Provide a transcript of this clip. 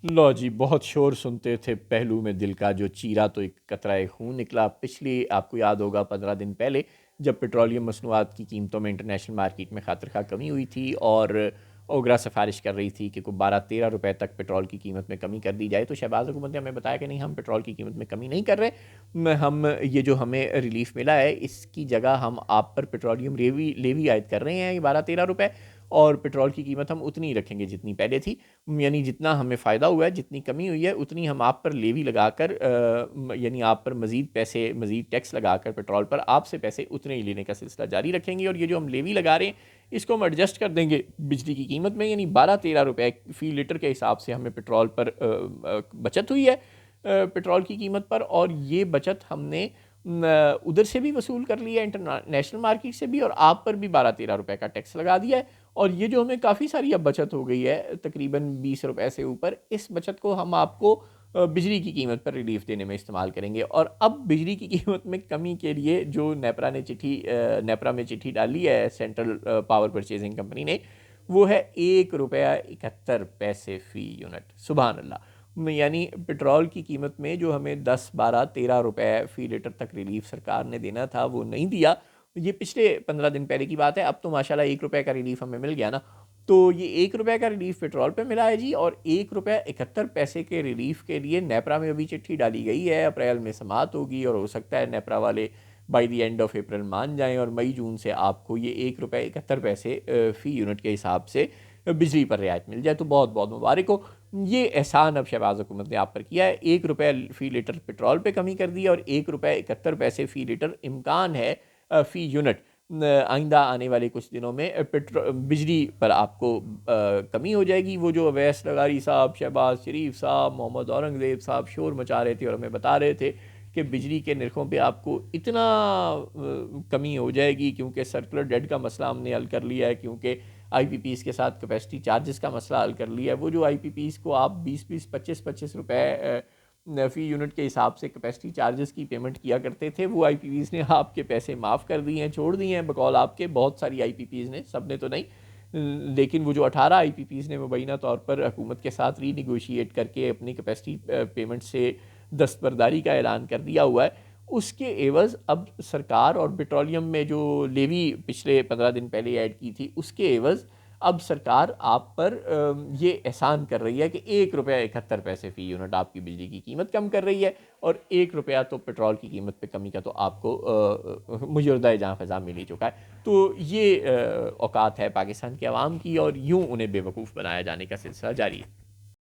लो जी, बहुत शोर सुनते थे पहलू में दिल का जो चीरा तो एक कतराए खून निकला। पिछली आपको याद होगा 15 दिन पहले जब पेट्रोलियम मसनूआत की कीमतों में इंटरनेशनल मार्केट में खातिर-खा कमी हुई थी और ओगरा सिफारिश कर रही थी कि कोई 12-13 रुपए तक पेट्रोल की कीमत में कमी कर दी जाए, तो शहबाज हुकूमत ने हमें बताया कि नहीं, हम पेट्रोल की कीमत में कमी नहीं कर रहे। हम ये जो हमें रिलीफ मिला है इसकी जगह हम आप पर पेट्रोलियम लेवी लेवी आयद कर रहे हैं 12-13 रुपए, और पेट्रोल की कीमत हम उतनी ही रखेंगे जितनी पहले थी। यानी जितना हमें फ़ायदा हुआ है, जितनी कमी हुई है, उतनी हम आप पर लेवी लगाकर यानी आप पर मज़ीद पैसे, मज़ीद टैक्स लगाकर पेट्रोल पर आपसे पैसे उतने ही लेने का सिलसिला जारी रखेंगे। और ये जो हम लेवी लगा रहे हैं, इसको हम एडजस्ट कर देंगे बिजली की कीमत में, यानी 12-13 रुपए फ़ी लीटर के हिसाब से हमें पेट्रोल पर बचत हुई है पेट्रोल की कीमत पर। और ये बचत हमने उधर से भी वसूल कर लिया, इंटरनेशनल मार्केट से भी, और आप पर भी 12-13 रुपए का टैक्स लगा दिया है। और ये जो हमें काफ़ी सारी अब बचत हो गई है, तकरीबन 20 रुपए से ऊपर, इस बचत को हम आपको बिजली की कीमत पर रिलीफ देने में इस्तेमाल करेंगे। और अब बिजली की कीमत में कमी के लिए जो नेपरा में चिट्ठी डाली है सेंट्रल पावर परचेजिंग कंपनी ने, वो है 1 रुपया 71 पैसे फ़ी यूनिट। सुबहान अल्लाह। यानी पेट्रोल की कीमत में जो हमें 10-12-13 रुपए फ़ी लीटर तक रिलीफ सरकार ने देना था, वो नहीं दिया। ये पिछले 15 दिन पहले की बात है। अब तो माशाल्लाह 1 रुपए का रिलीफ हमें मिल गया ना। तो ये 1 रुपए का रिलीफ पेट्रोल पे मिला है जी, और 1 रुपया 71 पैसे के रिलीफ के लिए नेपरा में अभी चिट्ठी डाली गई है। अप्रैल में समात होगी और हो सकता है नेपरा वाले by the end of April मान जाएं, और मई जून से आपको ये 1 रुपया 71 पैसे फ़ी यूनिट के हिसाब से बिजली पर रियायत मिल जाए। तो बहुत बहुत मुबारक हो। ये एहसान अब शहबाज हुकूमत ने आप पर किया है। 1 रुपया फ़ी लीटर पेट्रोल पे कमी कर दी, और 1 रुपया 71 पैसे फ़ी लीटर इम्कान है फ़ी यूनिट आइंदा आने वाले कुछ दिनों में बिजली पर आपको कमी हो जाएगी। वो जो अवैस लगारी साहब, शहबाज शरीफ साहब, मोहम्मद औरंगज़ेब साहब शोर मचा रहे थे और हमें बता रहे थे कि बिजली के नरखों पे आपको इतना कमी हो जाएगी, क्योंकि सर्कुलर डेट का मसला हमने हल कर लिया है, क्योंकि आईपीपीज़ के साथ कैपेसिटी चार्जेस का मसला हल कर लिया है। वो जो आईपीपीज़ को आप 20-20, 25-25 रुपए फ़ी यूनिट के हिसाब से कैपेसिटी चार्जेस की पेमेंट किया करते थे, वो आईपीपीज़ ने आपके पैसे माफ़ कर दिए हैं, छोड़ दिए हैं बकौल आपके। बहुत सारी आईपीपीज़ ने, सब ने तो नहीं, लेकिन वो जो 18 आईपीपीज़ ने मुबैना तौर पर हुकूमत के साथ रीनिगोशिएट करके अपनी कैपेसिटी पेमेंट से दस्तबरदारी का ऐलान कर दिया हुआ है, उसके एवज़ अब सरकार, और पेट्रोलियम में जो लेवी पिछले 15 दिन पहले ऐड की थी, उसके एवज़ अब सरकार आप पर ये एहसान कर रही है कि 1 रुपया 71 पैसे फ़ी यूनिट आपकी बिजली की कीमत कम कर रही है, और 1 रुपया तो पेट्रोल की कीमत पे कमी का तो आपको मुजर्दा जहाँ फ़ज़ा मिल ही चुका है। तो ये औकात है पाकिस्तान के अवाम की, और यूँ उन्हें बेवकूफ़ बनाया जाने का सिलसिला जारी है।